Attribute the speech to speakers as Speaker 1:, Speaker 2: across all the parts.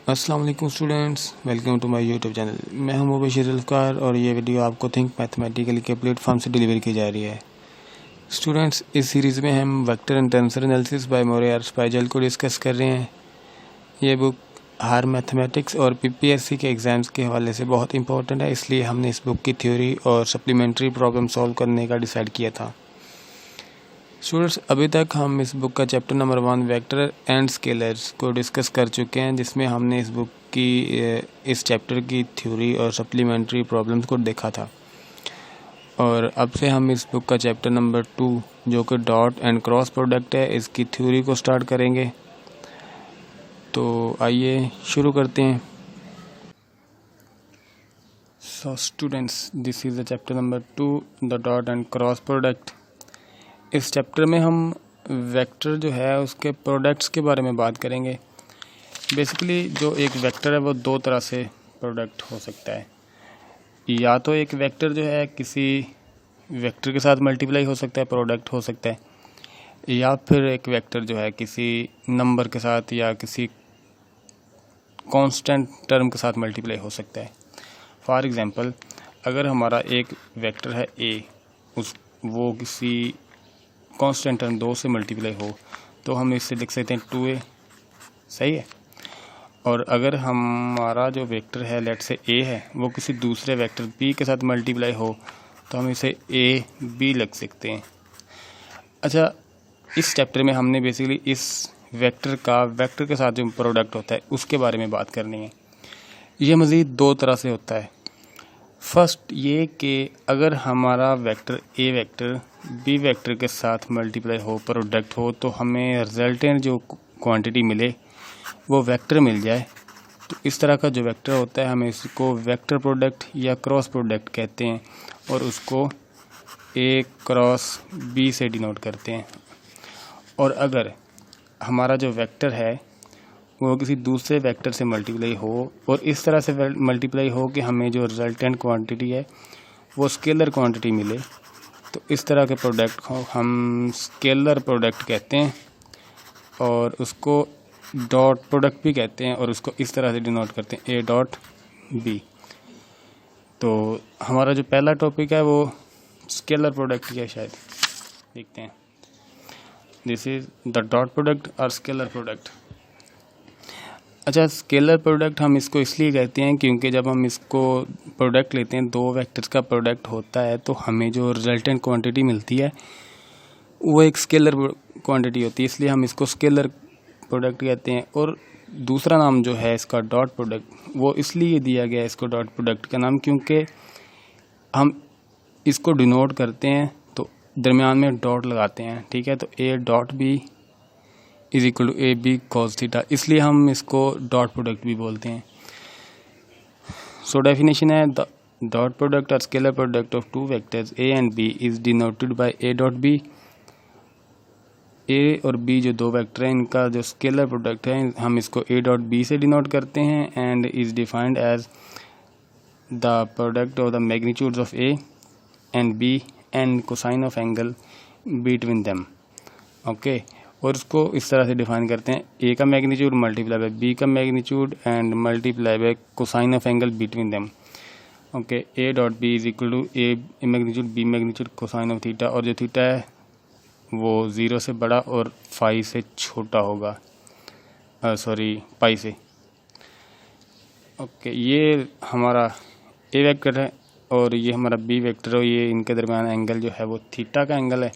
Speaker 1: अस्सलाम वालेकुम students, welcome to my YouTube channel. मैं हूं मुबशिर ज़ुल्फ़िकार और ये वीडियो आपको थिंक मैथमेटिकली के प्लेटफॉर्म से डिलीवर की जा रही है। स्टूडेंट्स, इस सीरीज़ में हम vector and tensor analysis by Murray और स्पाइजल को डिस्कस कर रहे हैं। ये बुक हर मैथमेटिक्स और पीपीएससी के एग्ज़ाम्स के हवाले से बहुत इंपॉर्टेंट है, इसलिए हमने इस बुक की थ्योरी और सप्लीमेंट्री प्रॉब्लम सॉल्व करने का डिसाइड किया था। स्टूडेंट्स, अभी तक हम इस बुक का chapter number 1 vector and scalars को डिस्कस कर चुके हैं, जिसमें हमने इस बुक की इस चैप्टर की थ्योरी और सप्लीमेंट्री प्रॉब्लम्स को देखा था। और अब से हम इस बुक का चैप्टर नंबर 2 जो कि डॉट एंड क्रॉस प्रोडक्ट है, इसकी थ्योरी को स्टार्ट करेंगे। तो आइए शुरू करते हैं। So students, this is the chapter number 2, the dot and cross product. इस चैप्टर में हम वेक्टर जो है उसके प्रोडक्ट्स के बारे में बात करेंगे। बेसिकली जो एक वेक्टर है वो दो तरह से प्रोडक्ट हो सकता है। या तो एक वेक्टर जो है किसी वेक्टर के साथ मल्टीप्लाई हो सकता है, प्रोडक्ट हो सकता है, या फिर एक वेक्टर जो है किसी नंबर के साथ या किसी कांस्टेंट टर्म के साथ मल्टीप्लाई हो सकता है। फॉर एग्जांपल, अगर हमारा एक वेक्टर है ए, वो किसी कांस्टेंट टर्म 2 से मल्टीप्लाई हो तो हम इससे लिख सकते हैं 2a, सही है। और अगर हमारा जो वेक्टर है लेट से a है, वो किसी दूसरे वेक्टर b के साथ मल्टीप्लाई हो तो हम इसे a b लिख सकते हैं। अच्छा, इस चैप्टर में हमने बेसिकली इस वेक्टर का वेक्टर के साथ जो प्रोडक्ट होता है उसके बारे में बात करनी है। ये मज़ीद दो तरह से होता है। फर्स्ट ये कि अगर हमारा vector A vector B vector के साथ मल्टीप्लाई हो, प्रोडक्ट हो, तो हमें रिजल्टेंट जो क्वांटिटी मिले वो वेक्टर मिल जाए, तो इस तरह का जो वेक्टर होता है हमें इसको वेक्टर प्रोडक्ट या क्रॉस प्रोडक्ट कहते हैं और उसको ए क्रॉस बी से डिनोट करते हैं। और अगर हमारा जो वेक्टर है वो किसी दूसरे वेक्टर से मल्टीप्लाई हो और इस तरह से मल्टीप्लाई हो कि हमें जो रिजल्टेंट क्वांटिटी है वो स्केलर क्वांटिटी मिले, तो इस तरह के प्रोडक्ट को हम स्केलर प्रोडक्ट कहते हैं और उसको डॉट प्रोडक्ट भी कहते हैं और उसको इस तरह से डिनोट करते हैं ए डॉट बी। तो हमारा जो पहला टॉपिक है वो स्केलर प्रोडक्ट है, शायद देखते हैं। This is the dot product और स्केलर प्रोडक्ट। अच्छा, स्केलर प्रोडक्ट हम इसको इसलिए कहते हैं क्योंकि जब हम इसको प्रोडक्ट लेते हैं, दो वेक्टर्स का प्रोडक्ट होता है, तो हमें जो रिजल्टेंट क्वांटिटी मिलती है वो एक स्केलर क्वांटिटी होती है, इसलिए हम इसको स्केलर प्रोडक्ट कहते हैं। और दूसरा नाम जो है इसका डॉट प्रोडक्ट, वो इसलिए दिया गया है इसको डॉट प्रोडक्ट का नाम क्योंकि हम इसको डिनोट करते हैं तो दरमियान में डॉट लगाते हैं, ठीक है। तो A dot B is equal to A B cos theta, इसलिए हम इसको डॉट प्रोडक्ट भी बोलते हैं। सो डेफिनेशन है, द डॉट प्रोडक्ट और scalar product of two vectors A and B is denoted by A dot B. A और B जो दो वेक्टर हैं, इनका जो स्केलर प्रोडक्ट है हम इसको ए डॉट बी से डिनोट करते हैं and is defined as the product of the magnitudes of A and B and cosine of angle between them. Okay, और उसको इस तरह से डिफाइन करते हैं, ए का मैग्नीट्यूड मल्टीप्लाई बाय बी का magnitude and multiply by cosine of angle between them. Okay, A dot B is equal to A magnitude B magnitude cosine of theta, और जो थीटा है वो 0 से बड़ा और फाई से छोटा होगा, पाई से। ओके, ये हमारा ए वेक्टर है और ये हमारा बी वेक्टर है, ये इनके दरमियान एंगल जो है वो थीटा का एंगल है,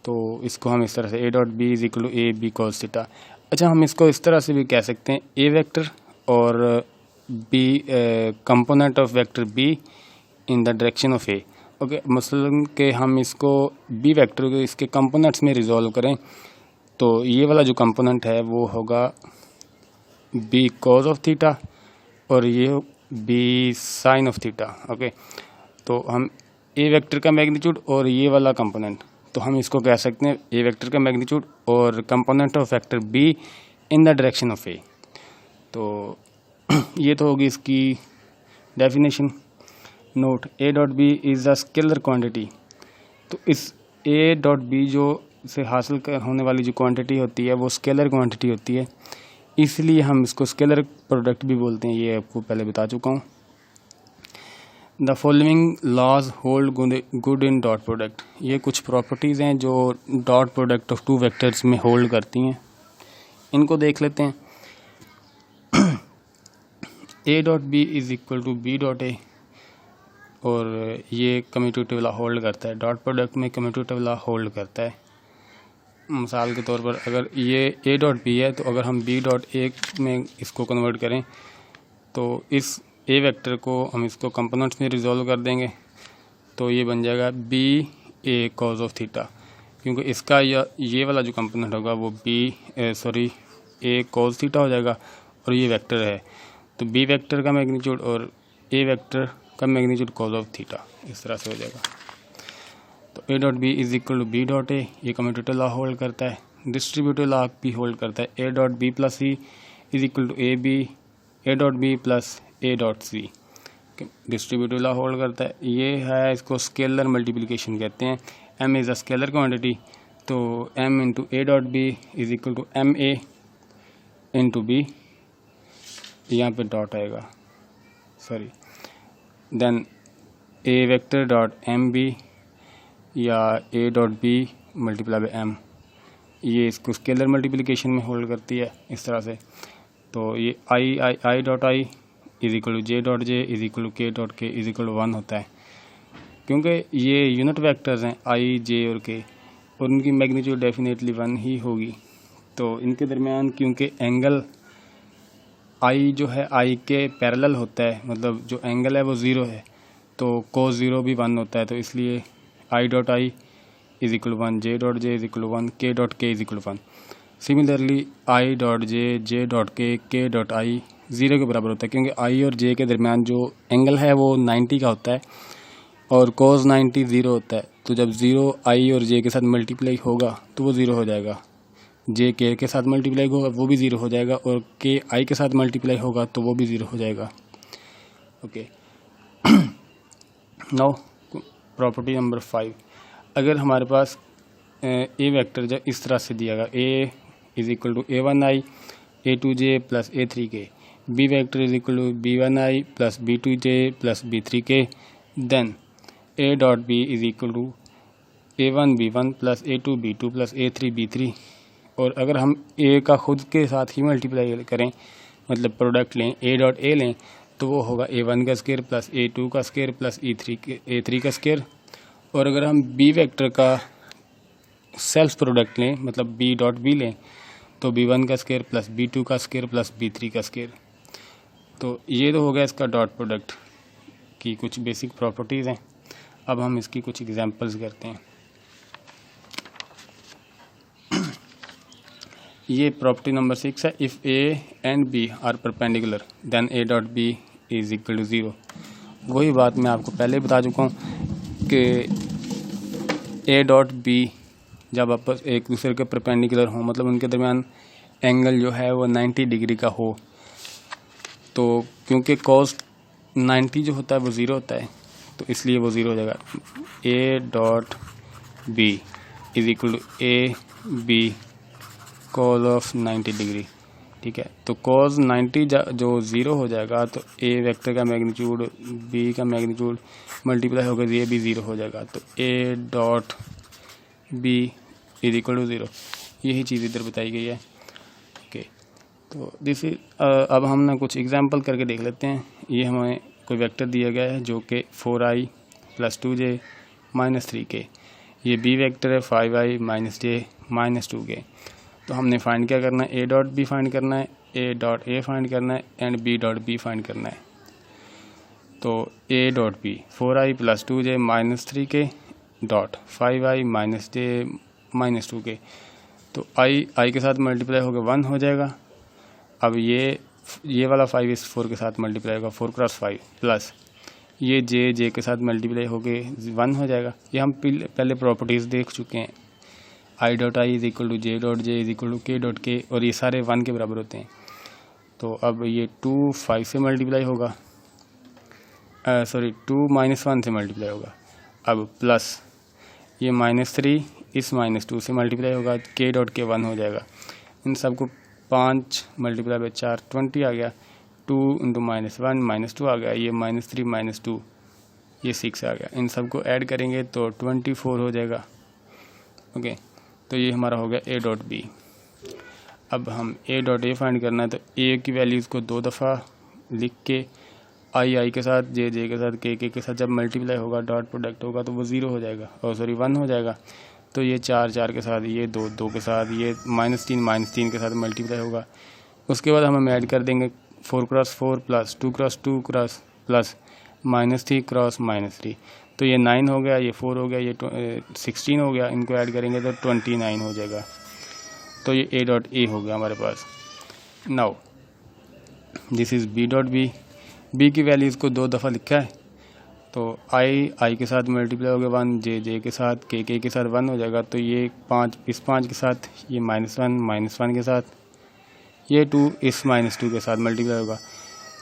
Speaker 1: तो इसको हम इस तरह से A dot B is equal to A B cos theta. अच्छा, हम इसको इस तरह से भी कह सकते हैं, ए वेक्टर और B component of vector B in the direction of A. Okay, मसलन कि हम इसको बी वेक्टर को इसके कंपोनेंट्स में रिजॉल्व करें, तो ये वाला जो कंपोनेंट है वो होगा बी कॉस ऑफ थीटा और ये B sine of theta. Okay, तो हम ए वेक्टर का मैग्नीट्यूड और ये वाला कंपोनेंट, तो हम इसको कह सकते हैं ए वेक्टर का मैग्नीट्यूड और component of vector B in the direction of A. तो ये तो होगी इसकी definition. Note, A dot B is a scalar quantity. तो इस ए डॉट बी जो से हासिल होने वाली जो क्वांटिटी होती है वो स्केलर क्वांटिटी होती है। इसलिए हम इसको स्केलर प्रोडक्ट भी बोलते हैं, ये आपको पहले बता चुका हूँ। The following laws hold good in dot product, ये कुछ प्रॉपर्टीज़ हैं जो dot product of two vectors में होल्ड करती हैं। इनको देख लेते हैं। A dot B is equal to B dot A, और ये कम्यूटेटिव लॉ होल्ड करता है। डॉट प्रोडक्ट में कम्यूटेटिव लॉ होल्ड करता है। मिसाल के तौर पर अगर ये ए डॉट बी है, तो अगर हम बी डॉट ए में इसको कन्वर्ट करें तो इस ए वेक्टर को हम इसको कंपोनेंट्स में रिजॉल्व कर देंगे, तो ये बन जाएगा B A cos of theta, क्योंकि इसका ये वाला जो कंपोनेंट होगा वो ए कॉज थीटा हो जाएगा, और ये वेक्टर है तो बी वेक्टर का मैग्नीट्यूड और ए वेक्टर का मैग्नीट्यूड कॉज ऑफ थीटा, इस तरह से हो जाएगा। तो A dot B is equal to B dot A, ये कम्यूटेटिव लॉ होल्ड करता है। डिस्ट्रीब्यूटिव लॉ भी होल्ड करता है। A dot B plus C is equal to A B, A dot B plus A dot C, distributive law hold करता है। ये है, इसको स्केलर मल्टीप्लिकेशन कहते हैं। m is a scalar quantity, तो m into A dot B is equal to M A into B, यहाँ पे डॉट आएगा, sorry, then A vector dot M B या A dot B multiply by M, ये इसको scalar multiplication में hold करती है इस तरह से। तो ये I dot I is equal to J dot J is equal to K dot K is equal to 1 होता है, क्योंकि ये यूनिट वेक्टर्स हैं आई जे और के, और उनकी मैग्नीट्यूड डेफिनेटली 1 ही होगी। तो इनके दरमियान क्योंकि एंगल आई जो है आई के पैरेलल होता है, मतलब जो एंगल है वो 0 है, तो कोस 0 भी 1 होता है, तो इसलिए आई dot I is equal 1, J dot J is equal 1, के dot K is equal 1। Similarly I dot J, J dot के डॉट आई 0 के बराबर होता है, क्योंकि आई और जे के दरमियान जो एंगल है वो 90 का होता है और कोस 90 0 होता है। तो जब 0 आई और जे के साथ मल्टीप्लाई होगा तो वो 0 हो जाएगा, जे के साथ मल्टीप्लाई होगा वो भी 0 हो जाएगा, और के आई के साथ मल्टीप्लाई होगा तो वो भी 0 हो जाएगा। ओके, नाउ प्रॉपर्टी नंबर 5, अगर हमारे पास ए वेक्टर जब इस तरह से दिया गया, A is equal to A1i A2j plus A3k, B vector is equal to B1i plus B2j plus B3k, then A dot B is equal to A1 B1 plus A2 B2 plus A3 B3, और अगर हम ए का खुद के साथ ही multiply करें, मतलब product लें, ए डॉट ए लें, तो वो होगा A1 का स्क्वायर प्लस A2 का स्क्वायर प्लस A3 का स्क्वायर। और अगर हम बी वेक्टर का सेल्फ प्रोडक्ट लें, मतलब बी डॉट बी लें, तो B1 का स्क्वायर प्लस B2 का स्क्वायर प्लस B3 का स्क्वायर। तो ये तो हो गया इसका डॉट प्रोडक्ट की कुछ बेसिक प्रॉपर्टीज़ हैं। अब हम इसकी कुछ एग्जांपल्स करते हैं। ये प्रॉपर्टी नंबर 6 है, if A and B are perpendicular then A dot B is equal to 0। वही बात मैं आपको पहले बता चुका हूँ कि ए डॉट बी जब आपस एक दूसरे के परपेंडिकुलर हो, मतलब उनके दरमियान एंगल जो है वो 90 डिग्री का हो, तो क्योंकि कॉस 90 जो होता है वो 0 होता है, तो इसलिए वो 0 हो जाएगा। A dot B is equal to A B cos of 90 degree, ठीक है। तो कॉस 90 जो 0 हो जाएगा, तो ए वेक्टर का मैग्नीट्यूड बी का मैग्नीट्यूड मल्टीप्लाई होकर ये भी 0 हो जाएगा, तो A dot B is equal to 0। यही चीज़ इधर बताई गई है। ओके, तो दिस इज अब हम ना कुछ एग्जांपल करके देख लेते हैं। ये हमें कोई वेक्टर दिया गया है जो कि 4i plus 2j minus 3k, ये बी वेक्टर है 5i minus j minus 2k। तो हमने फाइंड क्या करना है, ए डॉट बी फाइंड करना है, ए डॉट ए फाइंड करना है and B dot B find करना है। तो A dot B 4i plus 2j minus 3k dot 5i minus j minus 2k, तो आई के साथ मल्टीप्लाई होकर 1 हो जाएगा। अब ये वाला 5 इस 4 के साथ मल्टीप्लाई होगा, 4 क्रॉस 5 प्लस ये जे के साथ मल्टीप्लाई होके 1 हो जाएगा। ये हम पहले प्रॉपर्टीज़ देख चुके हैं, I dot I is equal to J dot J is equal to K dot K, और ये सारे 1 के बराबर होते हैं। तो अब ये 2 5 से मल्टीप्लाई होगा, 2 माइनस 1 से मल्टीप्लाई होगा। अब प्लस ये -3 इस -2 से मल्टीप्लाई होगा, के डॉट के 1 हो जाएगा। इन सब को 5 मल्टीप्लाई बाई 4 20 आ गया, 2 इंटू -1 -2 आ गया, ये -3 -2 ये 6 आ गया। इन सबको ऐड करेंगे तो 24 हो जाएगा। ओके, तो ये हमारा हो गया ए डॉट बी। अब हम ए डॉट ए फाइंड करना है, तो ए की वैल्यूज़ को 2 दफ़ा लिख के आई के साथ, जे के साथ, के साथ जब मल्टीप्लाई होगा, डॉट प्रोडक्ट होगा तो वो 0 हो जाएगा, और सॉरी 1 हो जाएगा। तो ये 4 के साथ, ये 2 के साथ, ये -3 के साथ मल्टीप्लाई होगा। उसके बाद हम ऐड कर देंगे 4 cross 4 plus 2 cross 2 cross plus -3 cross -3, तो ये 9 हो गया, ये 4 हो गया, ये 16 हो गया। इनको ऐड करेंगे तो 29 हो जाएगा। तो ये ए डॉट ए हो गया हमारे पास। Now this is B dot B. B की वैल्यूज़ को 2 दफ़ा लिखा है, तो आई के साथ मल्टीप्लाई हो गया 1, जे के साथ, के साथ 1 हो जाएगा। तो ये 5 इस 5 के साथ, ये -1 के साथ, ये 2 इस -2 के साथ मल्टीप्लाई होगा।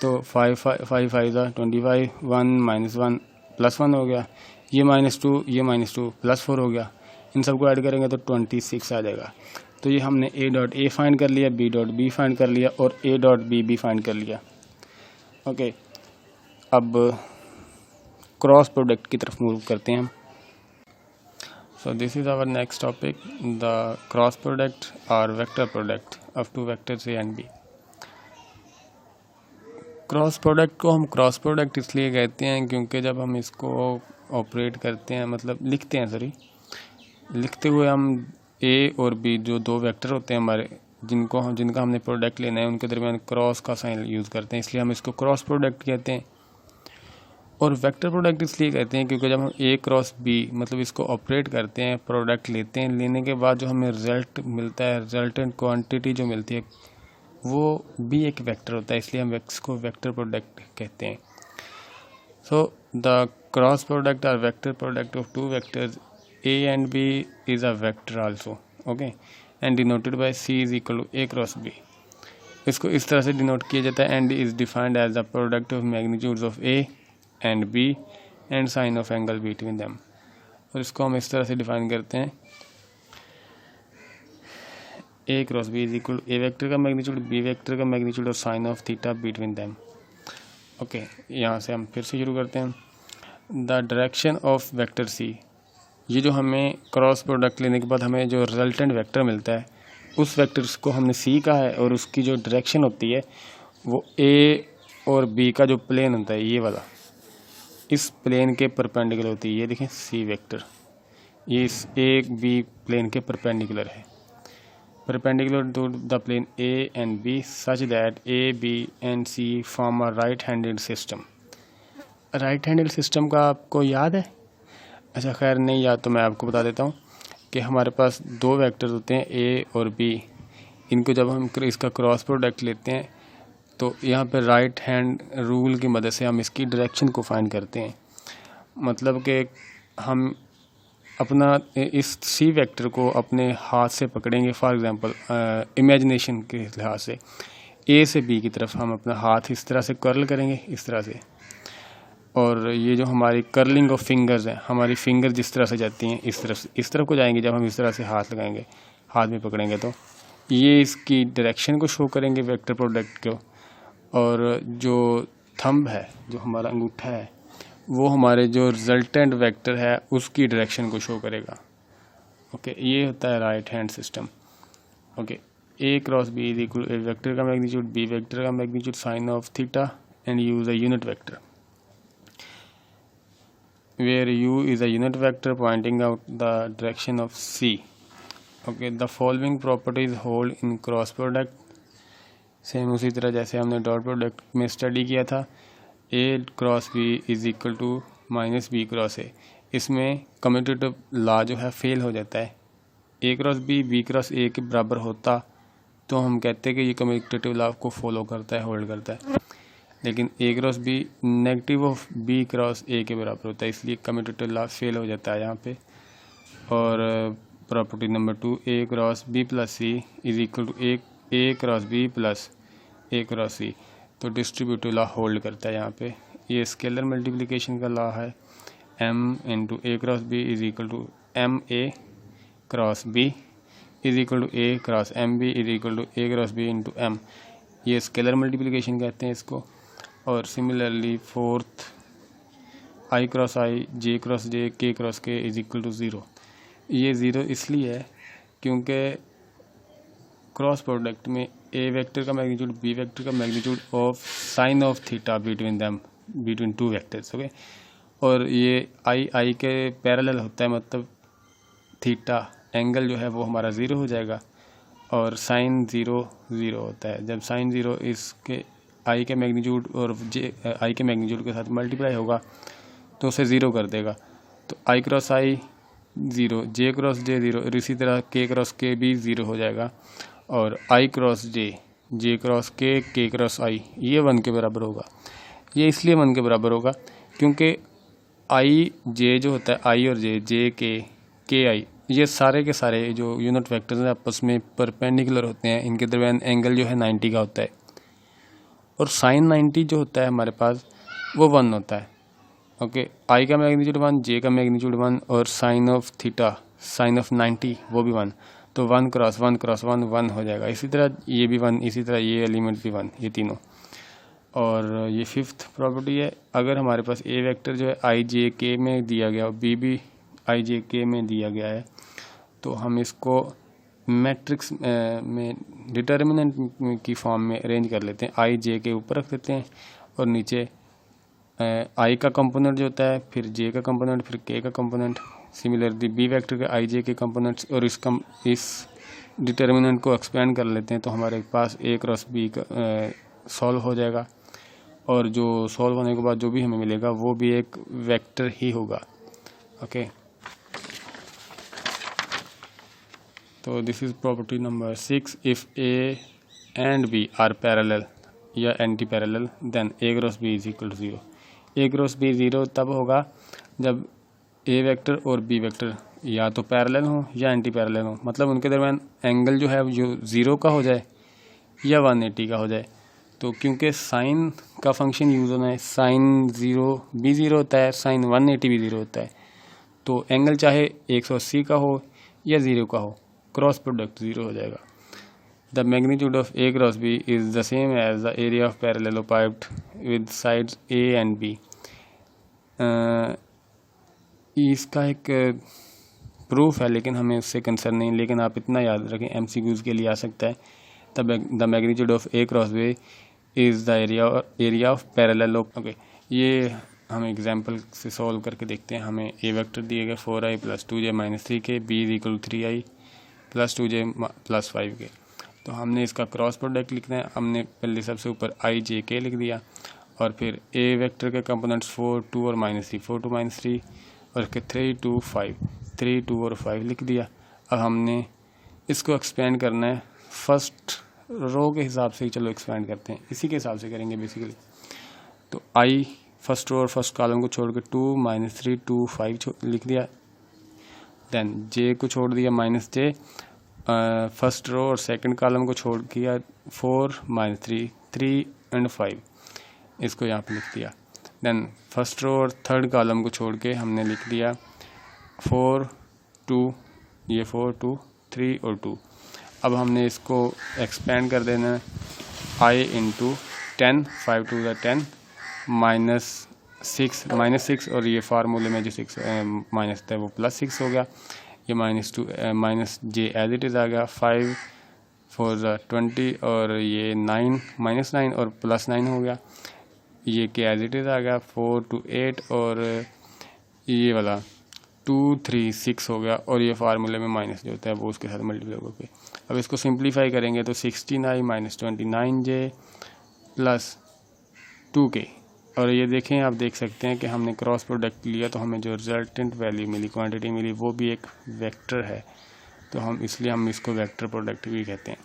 Speaker 1: तो 5 5 25, 1 -1 +1 हो गया, ये -2 +4 हो गया। इन सबको ऐड करेंगे तो 26 आ जाएगा। तो ये हमने ए डॉट ए फाइंड कर लिया, बी डॉट बी फाइंड कर लिया, और ए डॉट बी भी फाइंड कर लिया। ओके, अब क्रॉस प्रोडक्ट की तरफ मूव करते हैं हम। So this is our next topic, the cross product और vector product of 2 vectors A and B. Cross product को हम क्रॉस प्रोडक्ट इसलिए कहते हैं क्योंकि जब हम इसको ऑपरेट करते हैं, मतलब लिखते हुए हम ए और बी जो 2 वेक्टर होते हैं हमारे, जिनका हमने प्रोडक्ट लेना है, उनके दरमियान क्रॉस का साइन यूज़ करते हैं, इसलिए हम इसको क्रॉस प्रोडक्ट कहते हैं। और वेक्टर प्रोडक्ट इसलिए कहते हैं क्योंकि जब हम ए क्रॉस बी मतलब इसको ऑपरेट करते हैं, प्रोडक्ट लेते हैं, लेने के बाद जो हमें रिजल्ट मिलता है, रिजल्टेंट क्वांटिटी जो मिलती है, वो भी एक वेक्टर होता है, इसलिए हम इसको वेक्टर प्रोडक्ट कहते हैं। सो द क्रॉस प्रोडक्ट और vector product of 2 vectors A and B is a vector also, okay, and denoted by C is equal to A cross B। इसको इस तरह से डिनोट किया जाता है, and is defined as the product of magnitudes of A and B and sin of angle between them। और इसको हम इस तरह से डिफाइन करते हैं, A cross B is equal to A vector का मैग्नीट्यूड, B वेक्टर का मैग्नीट्यूड और sin of theta between them। Okay, यहाँ से हम फिर से शुरू करते हैं। The direction of vector C, ये जो हमें क्रॉस प्रोडक्ट लेने के बाद हमें जो रिजल्टेंट वेक्टर मिलता है, उस वेक्टर को हमने सी कहा है, और उसकी जो डायरेक्शन होती है वो ए और बी का जो प्लेन होता है, ये वाला, इस प्लेन के परपेंडिकुलर होती है। ये देखें सी वेक्टर, ये इस ए बी प्लेन के परपेंडिकुलर है, perpendicular to the plane A and B such that A B and C form a right handed system. Right handed system का आपको याद है? अच्छा, खैर नहीं याद तो मैं आपको बता देता हूँ कि हमारे पास 2 वेक्टर्स होते हैं ए और बी। इनको जब हम इसका क्रॉस प्रोडक्ट लेते हैं तो यहाँ पे राइट हैंड रूल की मदद से हम इसकी डायरेक्शन को फाइंड करते हैं। मतलब कि हम अपना इस सी वेक्टर को अपने हाथ से पकड़ेंगे, फॉर एग्जांपल इमेजिनेशन के लिहाज से ए से बी की तरफ हम अपना हाथ इस तरह से कर्ल करेंगे, इस तरह से, और ये जो हमारी कर्लिंग ऑफ फिंगर्स हैं, हमारी फिंगर जिस तरह से जाती हैं इस तरफ को जाएंगी। जब हम इस तरह से हाथ लगाएंगे, हाथ में पकड़ेंगे, तो ये इसकी डायरेक्शन को शो करेंगे वेक्टर प्रोडक्ट को, और जो थंब है, जो हमारा अंगूठा है, वो हमारे जो रिजल्टेंट वेक्टर है उसकी डायरेक्शन को शो करेगा। ओके, ये होता है right hand system. Okay, A cross B is equal A vector का मैग्नीट्यूड, बी वेक्टर का magnitude, sine of theta, and use a unit vector where u is a unit vector pointing out the direction of C। okay, the following properties hold in cross product। Same उसी तरह जैसे हमने dot product में study किया था, a cross b is equal to minus B cross a। इसमें commutative law जो है फेल हो जाता है। a cross b cross a के बराबर होता तो हम कहते हैं कि ये कम्यूटेटिव लॉ को फॉलो करता है, होल्ड करता है, लेकिन A cross B negative of B cross A के बराबर होता है, इसलिए कम्यूटेटिव लॉ फेल हो जाता है यहाँ पे। और property number 2, A cross B plus C is equal to A cross B plus A cross C, तो डिस्ट्रीब्यूटिव लॉ होल्ड करता है यहाँ पे। ये स्केलर मल्टीप्लिकेशन का लॉ है, m into A cross B is equal to M A cross B, is equal to A cross M B is equal to A cross B into M, ये scalar multiplication कहते हैं इसको। और similarly fourth आई cross आई, जे cross जे, के cross के is equal to zero. ये zero इसलिए है क्योंकि क्रॉस प्रोडक्ट में ए वेक्टर का मैग्नीट्यूड बी वेक्टर का magnitude of sine of theta between them, between two vectors, okay. और ये आई के पैरेलल होता है, मतलब थीटा एंगल जो है वो हमारा ज़ीरो हो जाएगा और साइन ज़ीरो होता है। जब साइन ज़ीरो इसके आई के मैग्नीट्यूड और जे आई के मैग्नीट्यूड के साथ मल्टीप्लाई होगा तो उसे ज़ीरो कर देगा। तो आई क्रॉस आई ज़ीरो, जे क्रॉस जे ज़ीरो, और इसी तरह के क्रॉस के भी ज़ीरो हो जाएगा। और आई क्रॉस जे, जे क्रॉस के क्रॉस आई, ये 1 के बराबर होगा। ये इसलिए 1 के बराबर होगा क्योंकि आई जे जो होता है, आई और जे के आई, ये सारे के सारे जो यूनिट वेक्टर्स हैं आपस में परपेंडिकुलर होते हैं। इनके दरमियान एंगल जो है 90 का होता है और साइन 90 जो होता है हमारे पास वो 1 होता है, ओके। आई का मैग्नीट्यूड 1, जे का मैग्नीट्यूड 1 और sine of theta, sine of 90 वो भी 1। तो 1 क्रॉस 1 क्रॉस 1 1 हो जाएगा। इसी तरह ये भी 1, इसी तरह ये एलिमेंट भी 1, ये तीनों। और ये फिफ्थ प्रॉपर्टी है, अगर हमारे पास ए वेक्टर जो है आई जे के में दिया गया और बी भी आई जे के में दिया गया है तो हम इसको मैट्रिक्स में डिटर्मिनेंट की फॉर्म में अरेंज कर लेते हैं। आई जे के ऊपर रख देते हैं और नीचे आई का कंपोनेंट जो होता है, फिर जे का कंपोनेंट, फिर के का कंपोनेंट। सिमिलरली बी वेक्टर के आई जे के कंपोनेंट्स और इस डिटर्मिनेंट को एक्सपेंड कर लेते हैं तो हमारे पास ए क्रॉस बी का सॉल्व हो जाएगा। और जो सॉल्व होने के बाद जो भी हमें मिलेगा वो भी एक वेक्टर ही होगा, ओके। तो this is property number 6। If A and B are parallel या anti parallel then A cross B is equal to 0। A cross B 0 तब होगा जब ए वेक्टर और बी वेक्टर या तो पैरेलल हो या एंटी पैरेलल हो, मतलब उनके दरमियान एंगल जो है जो 0 का हो जाए या 180 का हो जाए। तो क्योंकि साइन का फंक्शन यूज़ होना है, साइन 0 भी 0 होता है, साइन 180 भी 0 होता है। तो एंगल चाहे 180 का हो या 0 का हो, क्रॉस प्रोडक्ट 0 हो जाएगा। The magnitude of A cross B is the same as the area of parallelepiped with sides A and B. इसका एक प्रूफ है लेकिन हमें उससे कंसर्न नहीं, लेकिन आप इतना याद रखें MCQs के लिए आ सकता है। The magnitude of A cross B is the area of parallel, okay. ये हम एग्जांपल से सॉल्व करके देखते हैं। हमें ए वेक्टर दिए गए 4i + 2j - 3k, B is equal 3i + 2j + 5k। तो हमने इसका क्रॉस प्रोडक्ट लिखना है। हमने पहले सबसे ऊपर आई जे के लिख दिया और फिर ए वेक्टर के कंपोनेंट्स 4 2 और -3, 4 2 -3 और इसके 3 2 5, 3 2 और 5 लिख दिया। अब हमने इसको एक्सपेंड करना है फर्स्ट रो के हिसाब से ही, चलो एक्सपेंड करते हैं, इसी के हिसाब से करेंगे बेसिकली। तो आई फर्स्ट रो और फर्स्ट कॉलम को छोड़ के 2 -3 2 5 लिख दिया। देन जे को छोड़ दिया -j, फर्स्ट रो और सेकंड कॉलम को छोड़ किया 4 -3 3 और 5, इसको यहाँ पे लिख दिया। देन फर्स्ट रो और थर्ड कॉलम को छोड़ के हमने लिख दिया 4 2, ये 4 2 3 और 2। अब हमने इसको एक्सपेंड कर देना है i इंटू 10, 5 2 = 10 -6 और ये फार्मूले में जो 6 माइनस था वो +6 हो गया। ये -2 -j एज इट इज़ आ गया। 5 4 = 20 और ये 9 -9 और +9 हो गया। ये के एज इट इज़ आ गया। 4 2 8 और ये वाला 2 3 6 हो गया और ये फार्मूले में माइनस जो होता है वो उसके साथ मल्टीप्लाई होकर। अब इसको सिंप्लीफाई करेंगे तो 16i - 29j + 2k। और ये देखें, आप देख सकते हैं कि हमने क्रॉस प्रोडक्ट लिया तो हमें जो रिजल्टेंट वैल्यू मिली, क्वांटिटी मिली, वो भी एक वेक्टर है। तो हम इसको वेक्टर प्रोडक्ट भी कहते हैं।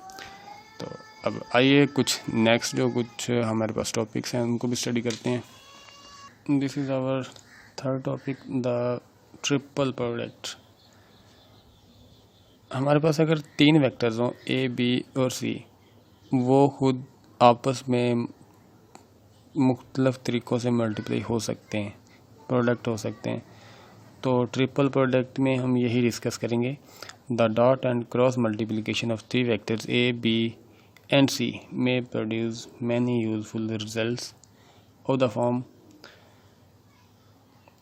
Speaker 1: तो अब आइए कुछ नेक्स्ट जो कुछ हमारे पास टॉपिक्स हैं उनको भी स्टडी करते हैं। This is our third topic, the triple product. हमारे पास अगर 3 वेक्टर्स हों ए बी और सी, वो खुद आपस में मुख्तलिफ तरीक़ों से मल्टीप्लाई हो सकते हैं, प्रोडक्ट हो सकते हैं। तो ट्रिपल प्रोडक्ट में हम यही डिस्कस करेंगे। The dot and cross multiplication of three vectors A B and C may produce many useful results of the form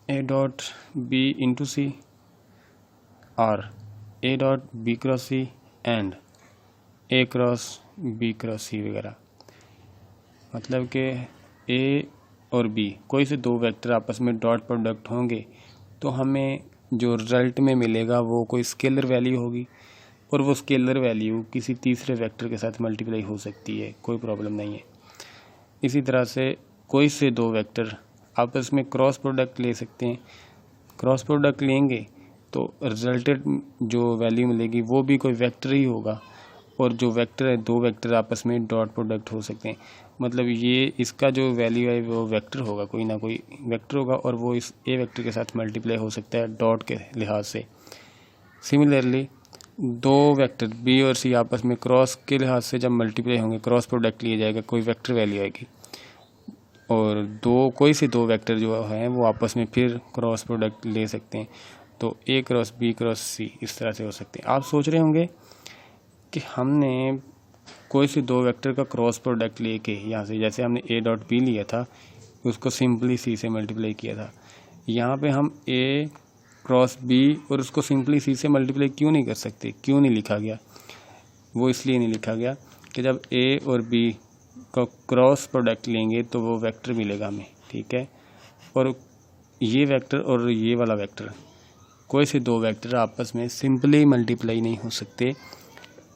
Speaker 1: a dot b into c or a dot b cross c and a cross b cross c वगैरह। मतलब कि a और b कोई से दो vector आपस में dot product होंगे तो हमें जो रिजल्ट में मिलेगा वो कोई स्केलर वैल्यू होगी और वो स्केलर वैल्यू किसी तीसरे वेक्टर के साथ मल्टीप्लाई हो सकती है, कोई प्रॉब्लम नहीं है। इसी तरह से कोई से दो वेक्टर आपस में क्रॉस प्रोडक्ट ले सकते हैं। क्रॉस प्रोडक्ट लेंगे तो रिजल्टेड जो वैल्यू मिलेगी वो भी कोई वेक्टर ही होगा और जो वेक्टर है दो वेक्टर आपस में डॉट प्रोडक्ट हो सकते हैं। मतलब ये इसका जो वैल्यू है वो वेक्टर होगा, कोई ना कोई वेक्टर होगा और वो इस ए वेक्टर के साथ मल्टीप्लाई हो सकता है डॉट के लिहाज से। सिमिलरली दो वेक्टर बी और सी आपस में क्रॉस के लिहाज से जब मल्टीप्लाई होंगे, क्रॉस प्रोडक्ट लिया जाएगा, कोई वेक्टर वैल्यू आएगी और कोई से दो वेक्टर जो हैं वो आपस में फिर क्रॉस प्रोडक्ट ले सकते हैं। तो ए क्रॉस बी क्रॉस सी इस तरह से हो सकते हैं। आप सोच रहे होंगे कि हमने कोई से दो वेक्टर का क्रॉस प्रोडक्ट लेके यहाँ से, जैसे हमने ए डॉट बी लिया था उसको सिंपली सी से मल्टीप्लाई किया था, यहाँ पे हम ए क्रॉस बी और उसको सिंपली सी से मल्टीप्लाई क्यों नहीं कर सकते? क्यों नहीं लिखा गया? वो इसलिए नहीं लिखा गया कि जब ए और बी का क्रॉस प्रोडक्ट लेंगे तो वो वेक्टर मिलेगा हमें, ठीक है। और ये वेक्टर और ये वाला वेक्टर, कोई से दो वेक्टर आपस में सिंपली मल्टीप्लाई नहीं हो सकते।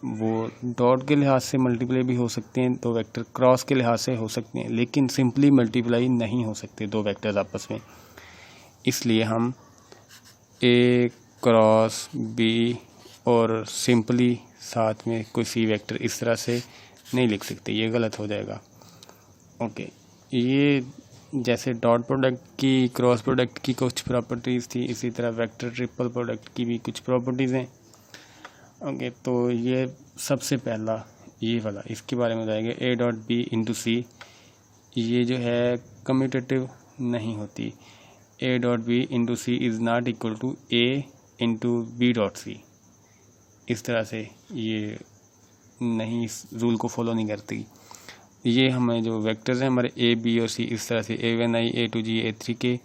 Speaker 1: वो डॉट के लिहाज से मल्टीप्लाई भी हो सकते हैं, दो वेक्टर क्रॉस के लिहाज से हो सकते हैं, लेकिन सिंपली मल्टीप्लाई नहीं हो सकते दो वेक्टर्स आपस में। इसलिए हम ए क्रॉस बी और सिंपली साथ में कोई सी वेक्टर इस तरह से नहीं लिख सकते, ये गलत हो जाएगा। ओके, ये जैसे डॉट प्रोडक्ट की क्रॉस प्रोडक्ट की कुछ प्रॉपर्टीज़ थी, इसी तरह वेक्टर ट्रिपल प्रोडक्ट की भी कुछ प्रॉपर्टीज़ हैं। ओके, तो ये सबसे पहला ये वाला, इसके बारे में बताएंगे A dot B into C. ये जो है कम्यूटेटिव नहीं होती। A dot B into C is not equal to A into B dot C. इस तरह से ये नहीं, इस रूल को फॉलो नहीं करती। ये हमें जो वेक्टर्स हैं हमारे ए बी और सी, इस तरह से A1 I A2G A3K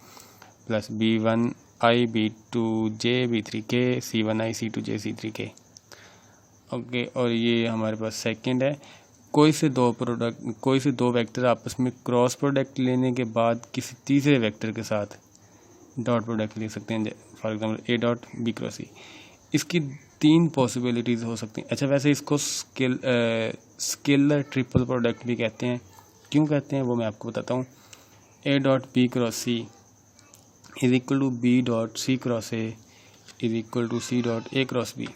Speaker 1: plus B1 I B2J B3K C1 I C2J C3K। Okay, और ये हमारे पास सेकंड है, कोई से दो वेक्टर आपस में क्रॉस प्रोडक्ट लेने के बाद किसी तीसरे वेक्टर के साथ डॉट प्रोडक्ट ले सकते हैं। For example A dot B cross C. इसकी तीन पॉसिबिलिटीज़ हो सकती हैं। अच्छा, वैसे इसको स्केलर ट्रिपल प्रोडक्ट भी कहते हैं। क्यों कहते हैं वो मैं आपको बताता हूँ। A dot B cross C is equal to B dot C cross A is equal to C dot A cross B.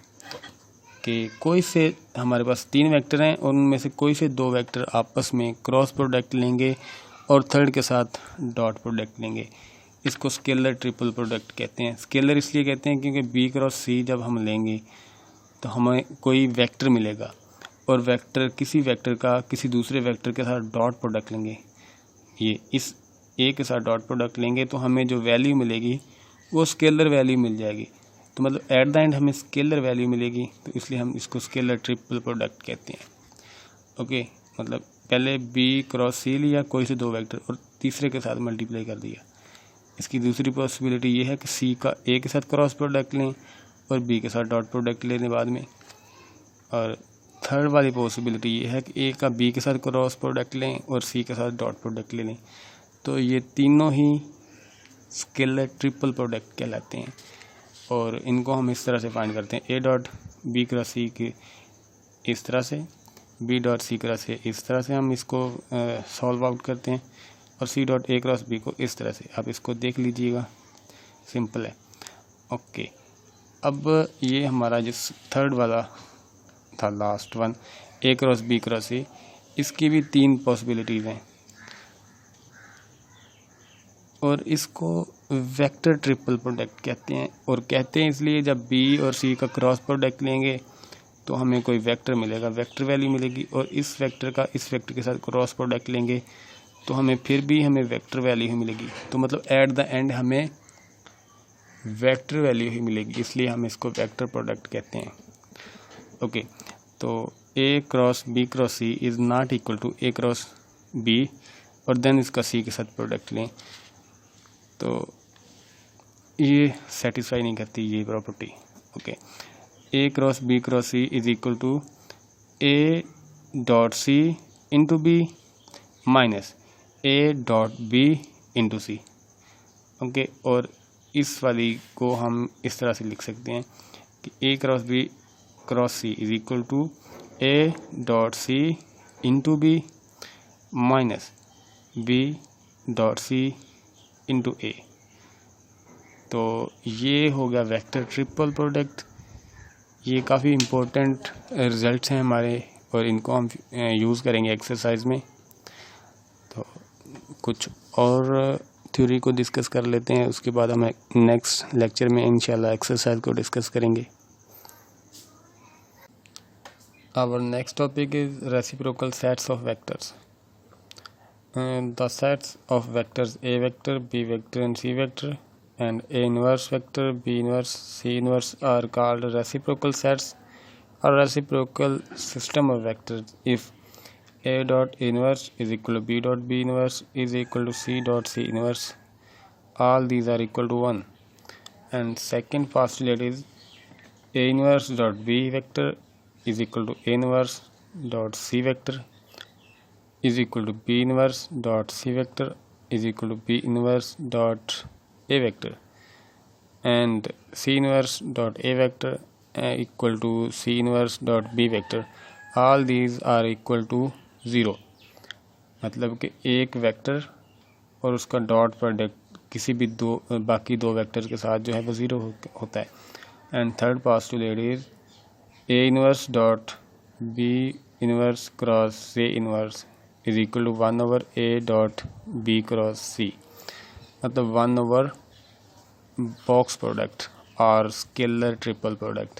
Speaker 1: कि कोई से हमारे पास तीन वेक्टर हैं और उनमें से कोई से दो वेक्टर आपस में क्रॉस प्रोडक्ट लेंगे और थर्ड के साथ डॉट प्रोडक्ट लेंगे। इसको स्केलर ट्रिपल प्रोडक्ट कहते हैं। स्केलर इसलिए कहते हैं क्योंकि बी क्रॉस सी जब हम लेंगे तो हमें कोई वेक्टर मिलेगा और किसी वेक्टर का किसी दूसरे वेक्टर के साथ डॉट प्रोडक्ट लेंगे। ये इस ए के साथ डॉट प्रोडक्ट लेंगे तो हमें जो वैल्यू मिलेगी वो स्केलर वैल्यू मिल जाएगी। तो मतलब एट द एंड हमें स्केलर वैल्यू मिलेगी, तो इसलिए हम इसको स्केलर ट्रिपल प्रोडक्ट कहते हैं। ओके, मतलब पहले बी क्रॉस सी लिया कोई से दो वेक्टर और तीसरे के साथ मल्टीप्लाई कर दिया। इसकी दूसरी पॉसिबिलिटी ये है कि सी का ए के साथ क्रॉस प्रोडक्ट लें और बी के साथ डॉट प्रोडक्ट लेने बाद में। और थर्ड वाली पॉसिबिलिटी ये है कि ए का बी के साथ क्रॉस प्रोडक्ट लें और सी के साथ डॉट प्रोडक्ट ले लें। तो ये तीनों ही स्केलर ट्रिपल प्रोडक्ट कहलाते हैं और इनको हम इस तरह से फाइंड करते हैं। A dot B cross C की इस तरह से, B dot C cross A इस तरह से हम इसको सॉल्व आउट करते हैं और C dot A cross B को इस तरह से। आप इसको देख लीजिएगा, सिंपल है। ओके, अब ये हमारा जिस थर्ड वाला था last one, A cross B cross A, इसकी भी तीन पॉसिबिलिटीज़ हैं और इसको वेक्टर ट्रिपल प्रोडक्ट कहते हैं। और कहते हैं इसलिए जब बी और सी का क्रॉस प्रोडक्ट लेंगे तो हमें कोई वेक्टर मिलेगा, वेक्टर वैल्यू मिलेगी और इस वेक्टर का इस वेक्टर के साथ क्रॉस प्रोडक्ट लेंगे तो हमें वेक्टर वैल्यू ही मिलेगी। तो मतलब एट द एंड हमें वेक्टर वैल्यू ही मिलेगी, इसलिए हम इसको वेक्टर प्रोडक्ट कहते हैं। ओके, तो A cross B cross C is not equal to A cross B और देन इसका सी के साथ प्रोडक्ट लें, तो ये सेटिस्फाई नहीं करती ये property. Okay, A cross C is equal to A dot C into B minus A dot B into C. Okay, और इस वाली को हम इस तरह से लिख सकते हैं कि A cross B cross C is equal to A dot C into B minus B dot C into A. तो ये हो गया वेक्टर ट्रिपल प्रोडक्ट। ये काफ़ी इम्पोर्टेंट रिजल्ट्स हैं हमारे और इनको हम यूज़ करेंगे एक्सरसाइज में। तो कुछ और थ्योरी को डिस्कस कर लेते हैं, उसके बाद हम नेक्स्ट लेक्चर में इंशाल्लाह एक्सरसाइज को डिस्कस करेंगे। Our next topic is reciprocal sets of vectors. The sets of vectors A vector, B vector and C vector and A inverse vector, B inverse, C inverse are called reciprocal sets or reciprocal system of vectors if A dot inverse is equal to B dot B inverse is equal to C dot C inverse. All these are equal to 1. And second postulate is A inverse dot B vector is equal to A inverse dot C vector is equal to B inverse dot C vector is equal to B inverse dot A vector and C inverse dot A vector equal to C inverse dot B vector. All these are equal to 0. मतलब कि एक vector और उसका dot product किसी भी बाकी दो vector के साथ जो है वो 0 होता है। And third postulate is A inverse dot B inverse cross C inverse is equal to 1 over A dot B cross C, मतलब 1 ओवर बॉक्स प्रोडक्ट और स्केलर ट्रिपल प्रोडक्ट।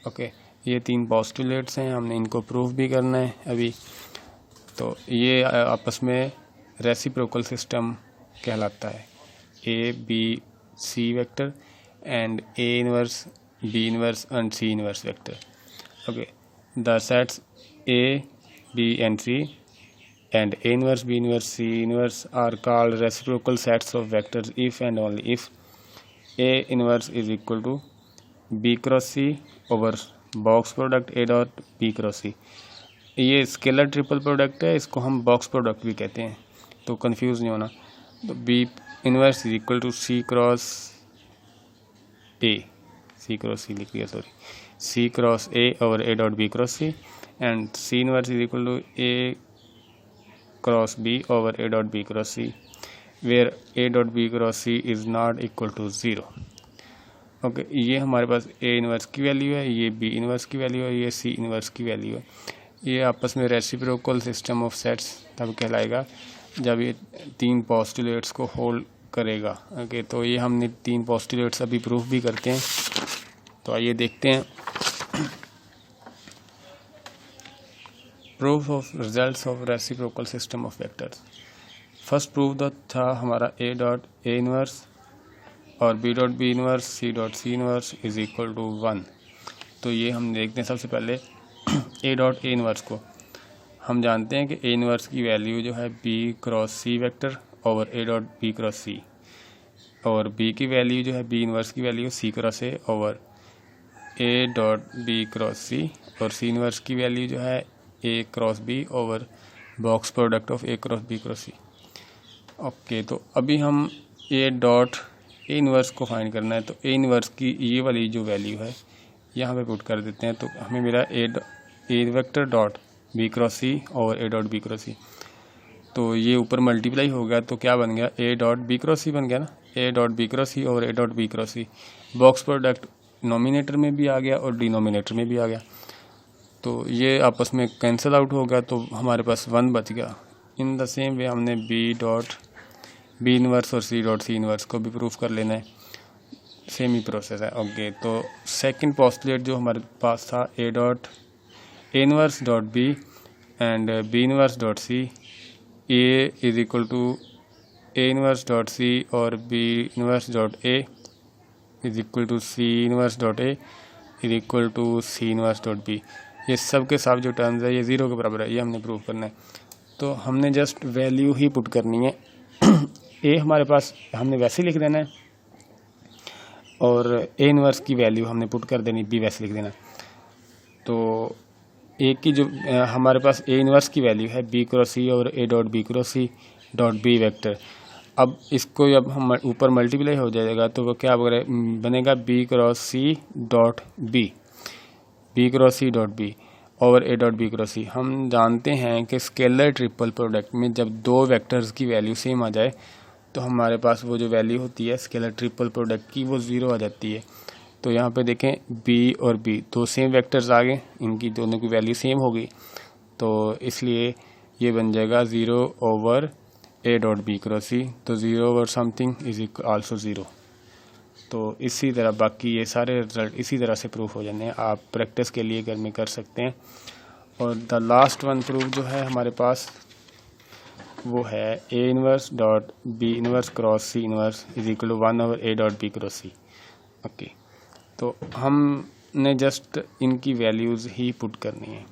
Speaker 1: ओके, ये 3 पोस्टुलेट्स हैं, हमने इनको प्रूव भी करना है अभी। तो ये आपस में रेसिप्रोकल सिस्टम कहलाता है, A B C vector and A inverse B inverse and C inverse vector. Okay, the sets A B and C and A inverse, B inverse, C inverse are called reciprocal sets of vectors if and only if A inverse is equal to B cross C over box product A dot B cross C। ये scalar triple product है, इसको हम box product भी कहते हैं, तो confuse नहीं होना। तो B inverse is equal to C cross A, C cross C लिख दिया, sorry, C cross A over A dot B cross C and C inverse is equal to A cross B over A dot B cross C where A dot B cross C is not equal to 0। Okay, ये हमारे पास A inverse की value है, ये B inverse की value है, ये C inverse की value है। ये आपस में रेसिप्रोकल सिस्टम ऑफ सेट्स तब कहलाएगा जब ये 3 पोस्टुलेट्स को होल्ड करेगा। ओके, तो ये हमने 3 पोस्टुलेट्स अभी प्रूफ भी करते हैं, तो आइए देखते हैं proof of results of reciprocal system of vectors. First proof था हमारा ए डॉट ए इनवर्स और B dot B inverse C dot C inverse is equal to 1। तो ये हम देखते हैं सबसे पहले ए डॉट ए इनवर्स को। हम जानते हैं कि ए इनवर्स की वैल्यू जो है B cross C vector over A dot B cross C, और बी की वैल्यू जो है बी इनवर्स की value C cross A over A dot B cross C, और सी इनवर्स की वैल्यू जो है A cross B over box product of A cross B cross C. Okay, तो अभी हम ए डॉट ए इनवर्स को find करना है, तो ए इनवर्स की ये वाली जो वैल्यू है यहाँ पे पुट कर देते हैं, तो हमें मेरा A vector dot B cross C over A dot B cross C. तो ये ऊपर मल्टीप्लाई हो गया, तो क्या बन गया, A dot B cross C बन गया ना, A dot B cross C over A dot B cross C. Box product nominator में भी आ गया और डिनोमिनेटर में भी आ गया, तो ये आपस में कैंसिल आउट हो गया, तो हमारे पास 1 बच गया। इन द सेम वे हमने बी डॉट बी इनवर्स और सी डॉट सी इनवर्स को भी प्रूफ कर लेना है, सेम ही प्रोसेस है। ओके, तो सेकंड पोस्टुलेट जो हमारे पास था A dot A inverse dot B and B inverse dot C, A is equal to A inverse dot C और B inverse dot A is equal to C inverse dot A is equal to C inverse dot B. ये सब के सब जो terms है ये zero के बराबर है, ये हमने प्रूव करना है। तो हमने जस्ट वैल्यू ही पुट करनी है। ए हमारे पास हमने वैसे लिख देना है और ए इनवर्स की वैल्यू हमने पुट कर देनी, बी वैसे लिख देना। तो ए की जो हमारे पास ए इनवर्स की वैल्यू है बी क्रॉस सी और A dot B cross C dot B vector. अब इसको जब हम ऊपर मल्टीप्लाई हो जाएगा तो वो क्या बनेगा, B cross C dot B, B cross C dot B over A dot B cross C. हम जानते हैं कि स्केलर ट्रिपल प्रोडक्ट में जब दो वेक्टर्स की वैल्यू सेम आ जाए तो हमारे पास वो जो वैल्यू होती है स्केलर ट्रिपल प्रोडक्ट की वो ज़ीरो आ जाती है। तो यहाँ पे देखें बी और बी दो सेम वेक्टर्स आ गए, इनकी दोनों की वैल्यू सेम हो गई, तो इसलिए ये बन जाएगा zero over A dot B cross C. तो zero over something is also zero. तो इसी तरह बाकी ये सारे रिजल्ट इसी तरह से प्रूफ हो जाते हैं। आप प्रैक्टिस के लिए घर में कर सकते हैं। और द लास्ट वन प्रूफ जो है हमारे पास वो है A inverse dot B inverse cross C inverse is equal to 1 over A dot B cross C. Okay, तो हमने जस्ट इनकी वैल्यूज़ ही पुट करनी है।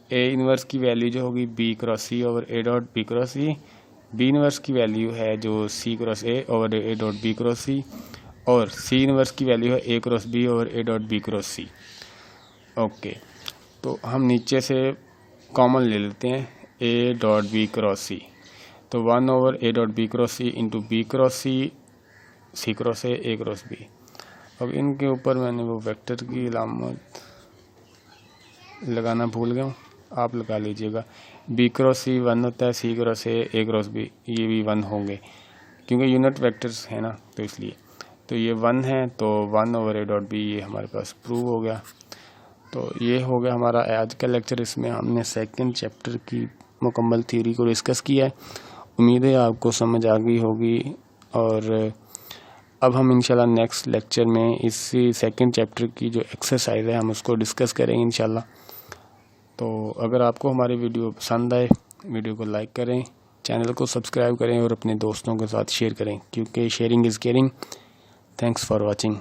Speaker 1: ए इनवर्स की वैल्यू जो होगी B cross C over A dot B cross C, B inverse की value है जो C cross A over A dot B cross C, और सी इनवर्स की वैल्यू है A cross B over A dot B cross C. Okay, तो हम नीचे से कॉमन ले लेते हैं A dot B cross C, तो 1 over A dot B cross C into B cross C cross A cross B. अब इनके ऊपर मैंने वो वेक्टर की अलामत लगाना भूल गया हूँ, आप लगा लीजिएगा। बी क्रॉस सी 1 होता है, सी क्रॉस ए क्रॉस बी ये भी 1 होंगे क्योंकि यूनिट वेक्टर्स है ना, तो इसलिए तो ये 1 है, तो 1 ओवर ए डॉट बी ये हमारे पास प्रूव हो गया। तो ये हो गया हमारा आज का लेक्चर। इसमें हमने सेकंड चैप्टर की मुकम्मल थ्योरी को डिस्कस किया है। उम्मीद है आपको समझ आ गई होगी। और अब हम इंशाल्लाह नेक्स्ट लेक्चर में इसी सेकंड चैप्टर की जो एक्सरसाइज है हम उसको डिस्कस करेंगे इंशाल्लाह। तो अगर आपको हमारी वीडियो पसंद आए, वीडियो को लाइक करें, चैनल को सब्सक्राइब करें और अपने दोस्तों के साथ शेयर करें, क्योंकि sharing is caring. Thanks for watching.